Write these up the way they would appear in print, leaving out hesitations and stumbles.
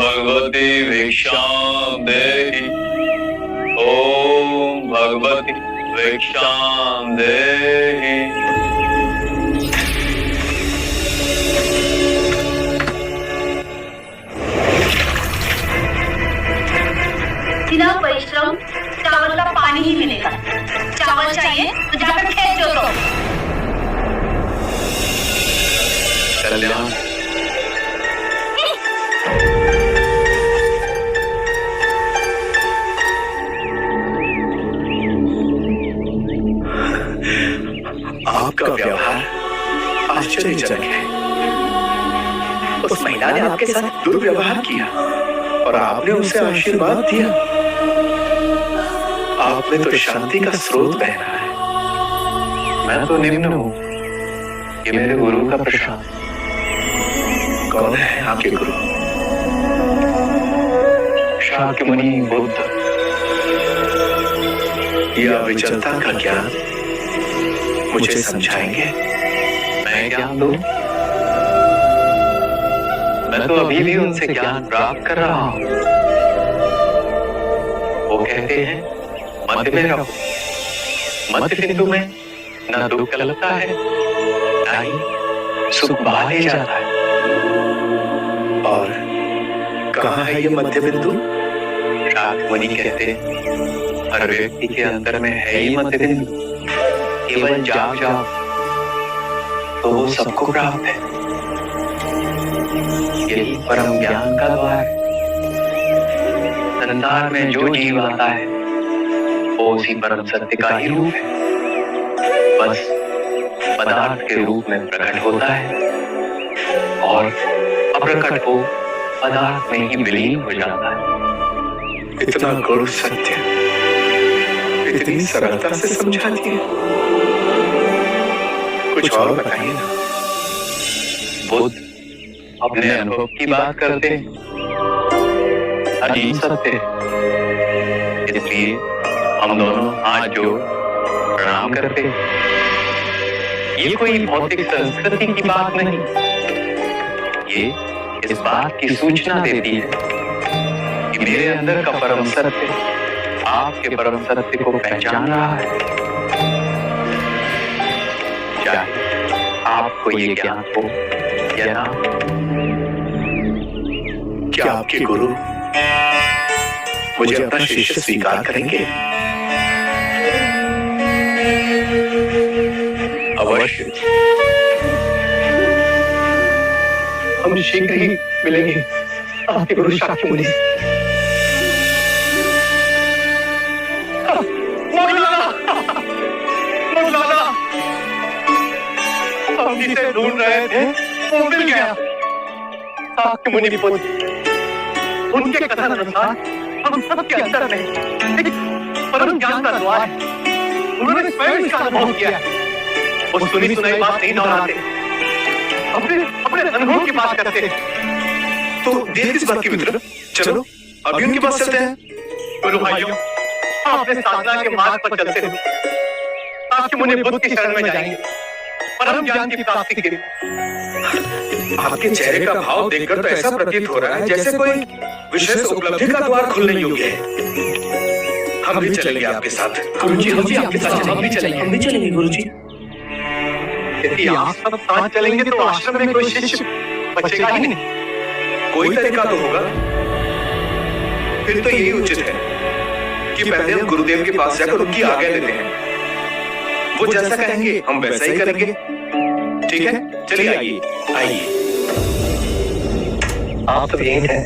भगवती भिक्षां देहि। ओम भगवती भिक्षां देहि। बिना परिश्रम चावल का पानी ही मिलेगा। चावल चाहिए तो जाकर खेत जोतो। कल्याण आपका व्यवहार आश्चर्यजनक है। उस महिला ने आपके साथ दुर्व्यवहार किया और आपने उसे आशीर्वाद दिया। आप में तो शांति का स्रोत बह रहा है। मैं तो निम्न हूं। ये मेरे गुरु का प्रसाद। कौन है आपके गुरु? शाक्यमुनि बुद्ध। यह विचलता का ज्ञान मुझे समझाएंगे? मैं ज्ञान दूं? मैं तो अभी भी उनसे ज्ञान प्राप्त कर रहा हूं। वो कहते हैं मध्य में रहो। मध्य बिंदु में न दुख लगता है न ही सुख बहा ले जाता है। और कहाँ है ये मध्य बिंदु? शाक्यमुनि कहते हैं हर व्यक्ति के अंदर में है ही मध्य बिंदु। केवल जाग जाओ तो वो सबको प्राप्त है। यही परम ज्ञान का द्वार है। संसार में जो जीव आता है वो उसी परम सत्य का ही रूप है। बस पदार्थ के रूप में प्रकट होता है और अप्रकट हो पदार्थ में ही विलीन हो जाता है। इतना गौर सत्य इतनी सरलता से समझाती है। कुछ और बताइए ना। बुद्ध अपने अनुभव की बात करते हैं। अजीब सत्य है। इसलिए हम दोनों हाथ जोड़ प्रणाम करते हैं। ये कोई भौतिक संस्कृति की बात नहीं। ये इस बात की सूचना देती है कि मेरे अंदर का परम सत्य आपके परम सत्य को पहचान रहा है। चाहे आपको ये ज्ञान हो या ना। क्या आपके गुरु मुझे अपना शिष्य स्वीकार करेंगे? अवश्य। हम शीघ्र ही मिलेंगे आपके गुरु शाक्यमुनि। हम जिसे ढूंढ रहे थे वो मिल गया। शाक्यमुनि पुत्र, उनके कथन अनुसार हम सबके अंदर में एक परम ज्ञान का द्वार है। उन्होंने स्वयं इसका अनुभव किया। वो सुनी सुनाई बात नहीं दोहराते, अपने अनुभव की बात करते। तो देर किस बात की मित्र? चलो अभी उनके पास चलते हैं। गुरु भाइयों, हम अपने साधना के मार्ग पर चलते हैं। शाक्यमुनि बुद्ध की शरण में जाएंगे परम ज्ञान की प्राप्ति के लिए। आपके चेहरे का भाव देखकर तो ऐसा प्रतीत हो रहा है जैसे कोई विशेष उपलब्धि का द्वार खुलने योग्य है। हम भी चलेंगे आपके साथ। गुरुजी, हम भी आपके साथ चलेंगे। हम भी चलेंगे गुरुजी। यदि आप सब साथ चलेंगे तो आश्रम में कोई शिष्य बचेगा ही नहीं। कोई तरीका तो होगा। फिर तो यही उचित है कि पहले हम गुरुदेव के पास जाकर उनकी आज्ञा लेते हैं। वो जैसा कहेंगे हम वैसा ही करेंगे। ठीक है, चलिए आइए आइए। आप तो यही हैं।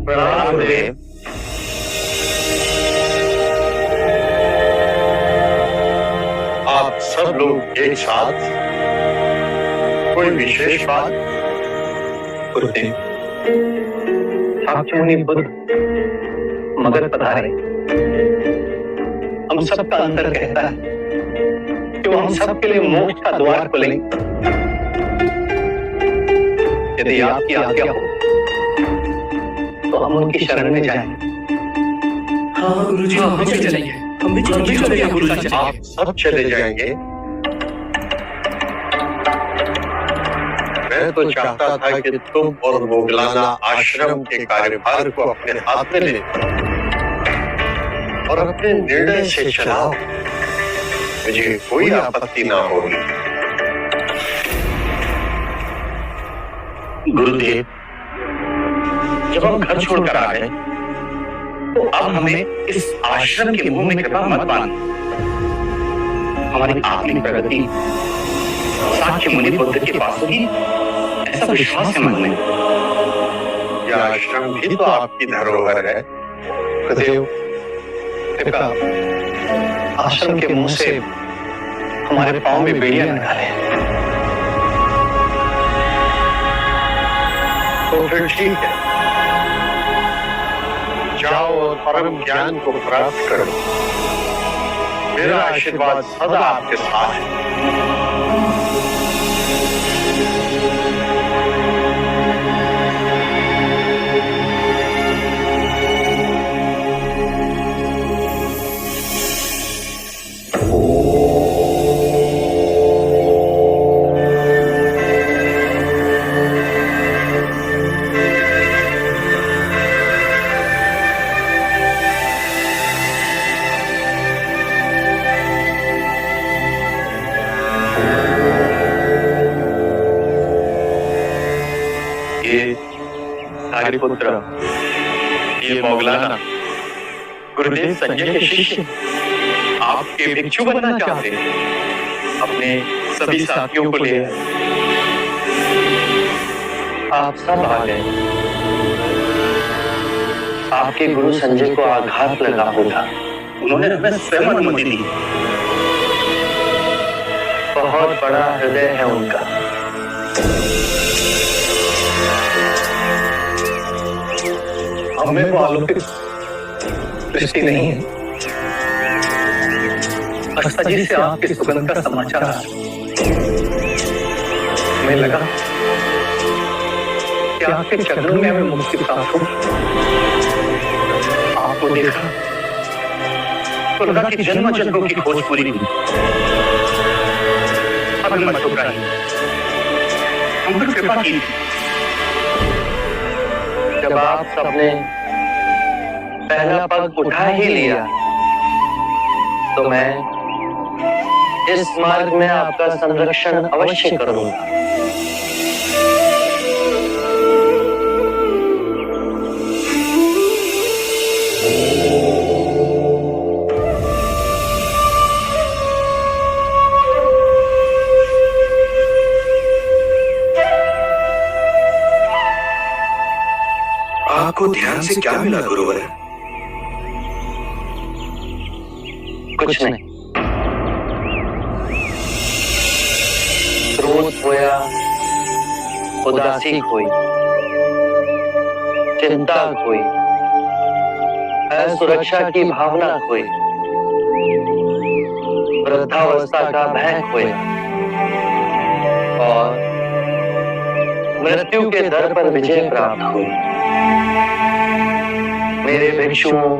प्रणाम गुरुदेव। आप सब लोग एक साथ, कोई विशेष बात? गुरुदेव, शाक्यमुनि बुद्ध मगध पधारे। हम सबका अंतर कहता है कि वो हम सबके लिए मोक्ष का द्वार खोलेंगे। यदि आपकी आज्ञा हो तो हम उनकी शरण में जाएंगे। हाँ गुरुजी, हम चलेंगे। हम भी चले जाएंगे गुरु चाचा। आप सब चले जाएंगे। मैं तो चाहता था कि तुम और मोगलाना आश्रम के कार्यभार को अपने हाथ में ले और अपने निर्णय से चलाओ। मुझे कोई आपत्ति ना होगी। गुरुदेव, जब हम घर छोड़कर आ गए तो अब हमें इस आश्रम के मुंह में कृपा मत बांध। हमारी आत्मिक प्रगति साक्य मुनि बुद्ध के पास होगी, ऐसा विश्वास है मन में। यह आश्रम भी तो आपकी धरोहर है। गुरुदेव, कृपा आश्रम के मुंह से हमारे पांव में बेड़ियां न डाले। तो फिर ठीक है, जाओ और परम ज्ञान को प्राप्त करो। मेरा आशीर्वाद सदा आपके साथ है। पुत्र, ये मोगलाना गुरुदेव संजय के शिष्य आपके भिक्षु बनना चाहते हैं। अपने सभी साथियों को ले आप सब आ गए। आपके गुरु संजय को आघात लगा होगा, उन्होंने हमें स्वयं अनुमति दी। बहुत बड़ा हृदय है उनका। हमें वो अलौकिक दृष्टि नहीं है। अस्ताजी से आपके सुगंध का समाचार हमें लगा कि आपके चरणों में हमें मुक्ति प्राप्त हो। आपको देखा तो लगा कि जन्म जन्मों की खोज पूरी हुई। हमें मत घबराइए, हम पर कृपा की। जब आप सबने पहला पग उठा ही लिया तो मैं इस मार्ग में आपका संरक्षण अवश्य करूंगा। आपको ध्यान से क्या मिला गुरुवर? कुछ नहीं। क्रोध खोया, उदासी खोई, चिंता खोई, असुरक्षा की भावना खोई, वृद्धावस्था का भय खोया और मृत्यु के दर पर विजय प्राप्त हुई। मेरे भिक्षुओं,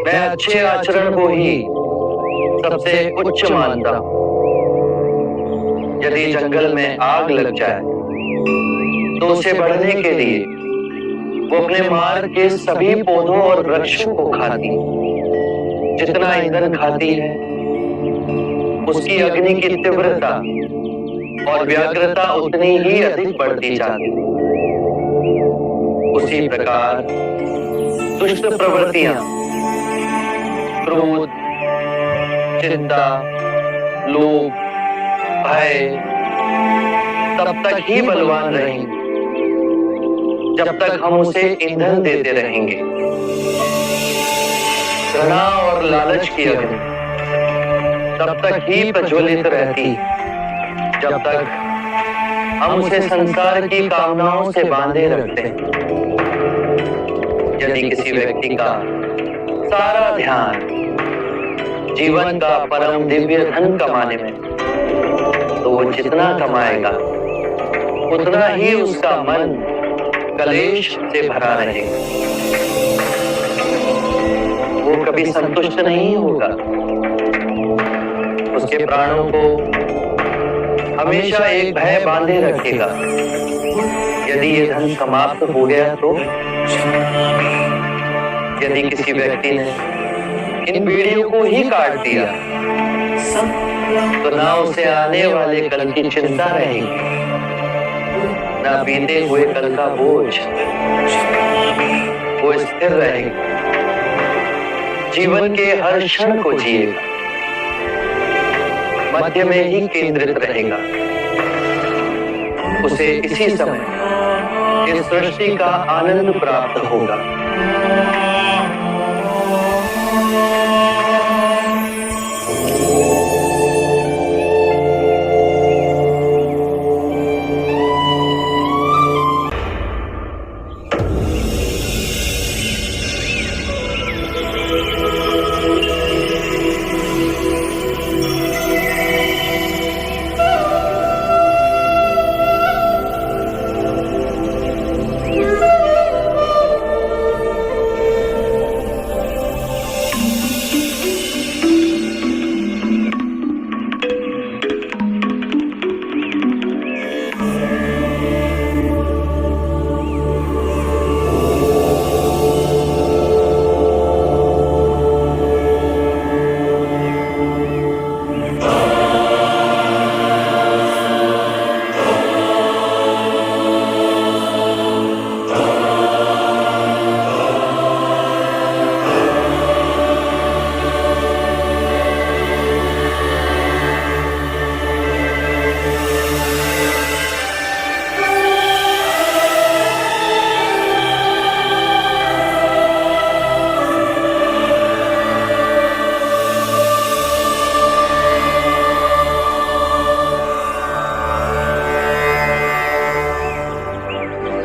मैं अच्छे आचरण को ही सबसे उच्च मानता हूं। यदि जंगल में आग लग जाए तो उसे बढ़ने के लिए वो अपने मार्ग के सभी पौधों और वृक्षों को खाती है। जितना ईंधन खाती है उसकी अग्नि की तीव्रता और व्याग्रता उतनी ही अधिक बढ़ती जाती है। उसी प्रकार दुष्ट प्रवृत्तियां, क्रोध, चिंता, लोभ, भय तब तक ही बलवान रहेंगे जब तक हम उसे ईंधन देते रहेंगे। घृणा और लालच की अग्नि तब तक ही प्रज्वलित रहती जब तक हम उसे संसार की कामनाओं से बांधे रखते हैं। यदि किसी व्यक्ति का सारा ध्यान जीवन का परम दिव्य धन कमाने में, तो वो जितना कमाएगा उतना ही उसका मन कलेश से भरा रहेगा। वो कभी कभी संतुष्ट नहीं होगा। उसके प्राणों को हमेशा एक भय बांधे रखेगा। यदि ये धन समाप्त हो गया तो, यदि किसी व्यक्ति ने इन बीड़ियों को ही काट दिया तो ना उसे आने वाले कल की चिंता रहेगी, ना बीते हुए कल का बोझ। वो स्थिर रहेगा, जीवन के हर क्षण को जिएगा, मध्य में ही केंद्रित रहेगा। उसे इसी समय इस सृष्टि का आनंद प्राप्त होगा।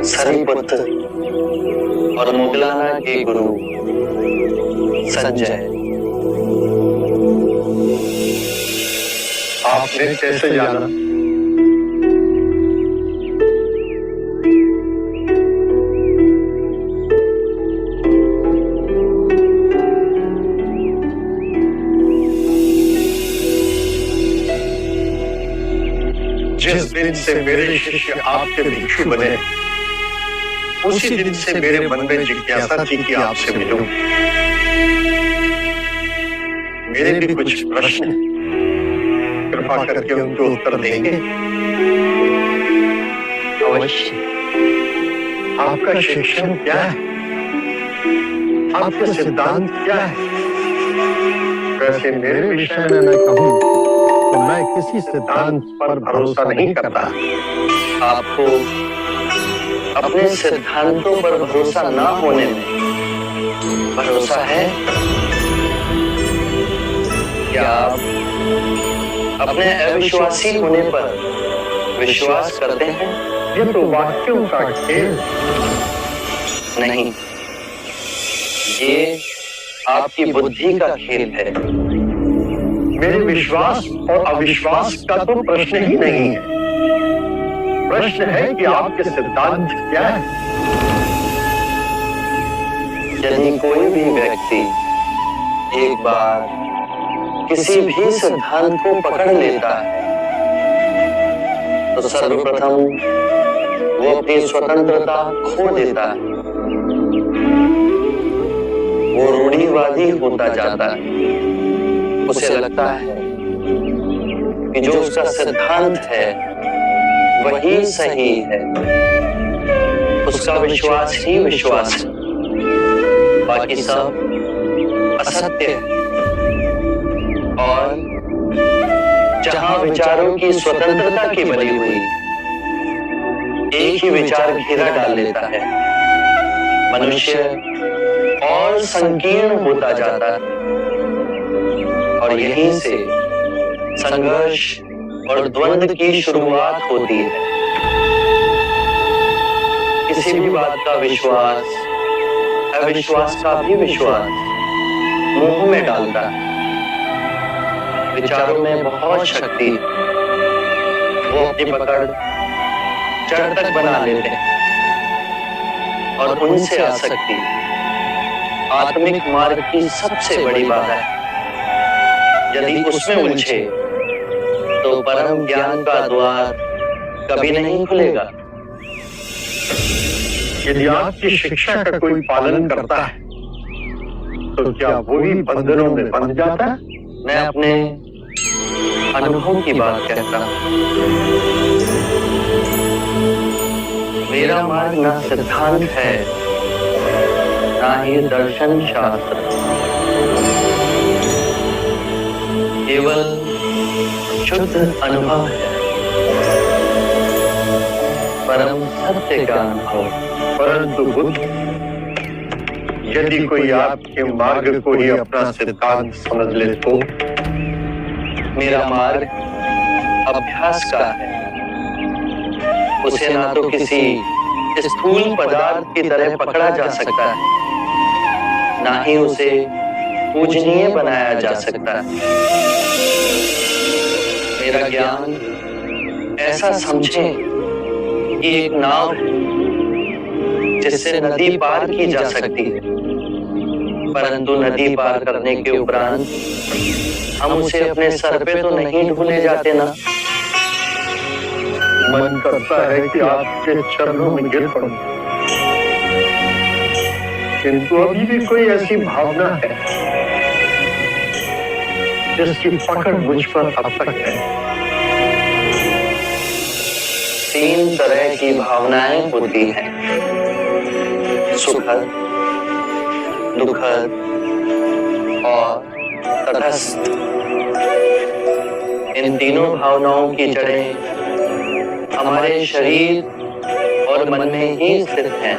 सरीपुत्र और मुगलाना के गुरु संजय, आपने कैसे जाना? जिस दिन से मेरे शिष्य आपके भिक्षु बने, उसी दिन से मेरे मन में जिज्ञासा थी कि आपसे मिलूं। मेरे भी कुछ प्रश्न हैं, कृपा करके उनके उत्तर देंगे? अवश्य। आपका शिक्षण क्या है? आपका सिद्धांत क्या है? वैसे मेरे विषय में मैं कहूं तो मैं किसी सिद्धांत पर भरोसा नहीं करता। आपको अपने सिद्धांतों पर भरोसा ना होने में भरोसा है? क्या आप अपने अविश्वासी होने पर विश्वास करते हैं? ये तो वाक्यों का खेल। नहीं, ये आपकी बुद्धि का खेल है। मेरे विश्वास और अविश्वास का तो प्रश्न ही नहीं है। प्रश्न है कि आपके सिद्धांत क्या है? यदि कोई भी व्यक्ति एक बार किसी भी सिद्धांत को पकड़ लेता है तो सर्वप्रथम वो अपनी स्वतंत्रता खो देता है। वो रूढ़िवादी होता जाता है। उसे लगता है कि जो उसका सिद्धांत है वही सही है, उसका विश्वास ही विश्वास है, बाकी सब असत्य है। और जहां विचारों की स्वतंत्रता की बनी हुई एक ही विचार घेरा डाल लेता है, मनुष्य और संकीर्ण होता जाता है। और यहीं से संघर्ष और द्वंद्व की शुरुआत होती है। किसी भी बात का विश्वास अविश्वास का भी विश्वास मुंह में डालता है। विचारों में बहुत शक्ति, वो अपनी पकड़ जड़ तक बना लेते हैं और उनसे आसक्ति आत्मिक मार्ग की सबसे बड़ी बाधा है। यदि उसमें उलझे तो परम ज्ञान का द्वार कभी नहीं खुलेगा। यदि आपकी शिक्षा का कोई पालन करता है तो क्या वो भी बंधनों में बंध जाता है? मैं अपने अनुभव की बात कहता हूं। मेरा मार्ग ना सिद्धांत है, ना ही दर्शन शास्त्र, केवल शुद्ध अनुभव है, परम सत्य का अनुभव। परंतु बुद्ध, यदि कोई आपके मार्ग को ही अपना सिद्धांत समझ ले तो? मेरा मार्ग अभ्यास का है। उसे ना तो किसी स्थूल पदार्थ की तरह पकड़ा जा सकता है, ना ही उसे पूजनीय बनाया जा सकता है। मेरा ज्ञान ऐसा समझे कि एक नाव है जिससे नदी पार की जा सकती है, परंतु नदी पार करने के उपरांत हम उसे अपने सर पे तो नहीं ढूंढे जाते ना। मन करता है कि आपके चरणों में गिर पड़ूं, किंतु अभी भी कोई ऐसी भावना है जिसकी पकड़ मुझ पर अब तक है। 3 तरह की भावनाएं होती हैं, सुखद, दुखद और तटस्थ। इन तीनों भावनाओं की जड़ें हमारे शरीर और मन में ही स्थित हैं।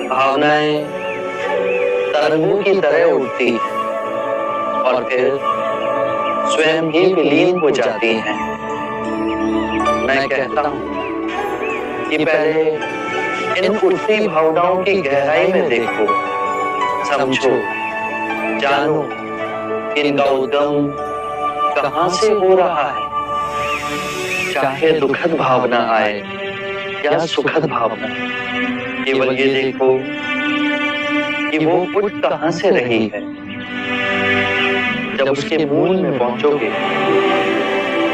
भावनाएं तरंगों की तरह उठती हैं और फिर स्वयं ही विलीन हो जाती हैं। मैं कहता हूं कि पहले इन उठती भावनाओं की गहराई में देखो, समझो, जानो इनका उद्गम कहां से हो रहा है। चाहे दुखद भावना आए या सुखद भावना, केवल ये देखो कि वो उठ कहां से रही है। जब उसके मूल में पहुंचोगे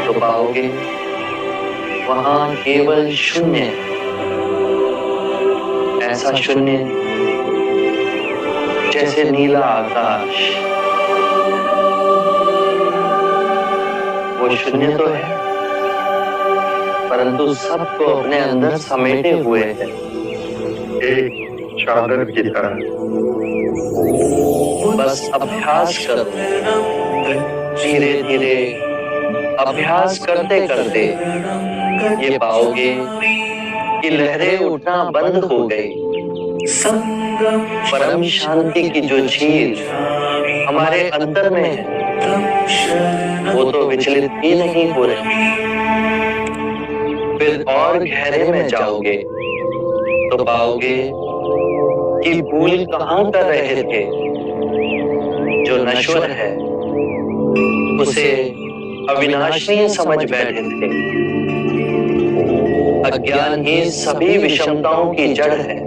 तो पाओगे वहां केवल शून्य, ऐसा शून्य जैसे नीला आकाश। वो शून्य तो है, परंतु सबको अपने अंदर समेटे हुए है, एक चादर की तरह। बस अभ्यास करो, धीरे धीरे अभ्यास करते करते ये पाओगे कि लहरें उठना बंद हो गई। परम शांति की जो झील हमारे अंदर में है वो तो विचलित ही नहीं हो रही। फिर और गहरे में जाओगे तो पाओगे कि भूल कहां कर रहे थे। जो नश्वर है उसे अविनाशी समझ बैठे थे। अज्ञान ही सभी विषमताओं की जड़ है।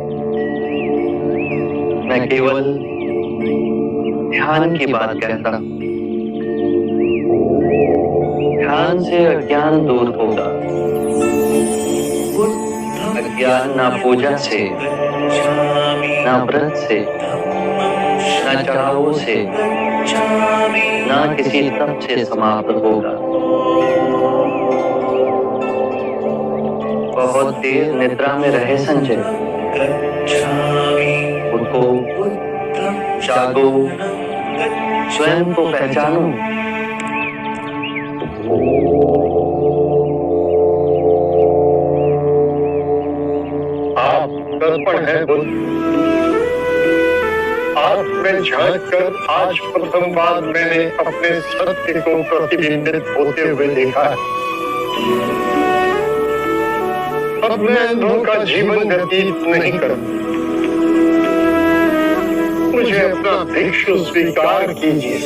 मैं केवल ध्यान की बात कहता हूं। ध्यान से अज्ञान दूर होगा। अज्ञान ना पूजा से, ना व्रत से, ना चढ़ावों से, ना किसी तप से समाप्त होगा। बहुत देर निद्रा में रहे संजय, उठो, जागो, स्वयं को पहचानो। आप दर्पण है बुद्ध। आप में झांक कर आज प्रथम बार मैंने अपने सत्य को प्रतिबिंबित होते हुए देखा है। अब मैं अंधों का जीवन व्यतीत नहीं करूं। मुझे अपना भिक्षु स्वीकार कीजिए।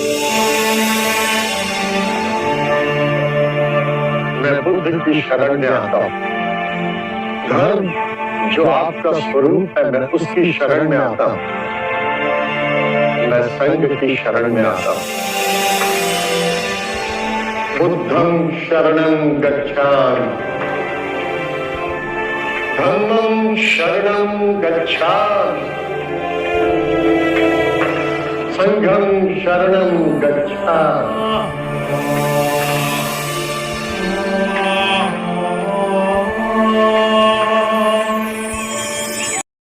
मैं बुद्ध की शरण में आता हूं। धर्म जो आपका स्वरूप है, मैं उसकी शरण में आता हूं। मैं संघ की शरण में आता हूं। बुद्धं शरणं गच्छामि, धम्मं शरणं गच्छामि, संघं शरणं गच्छामि।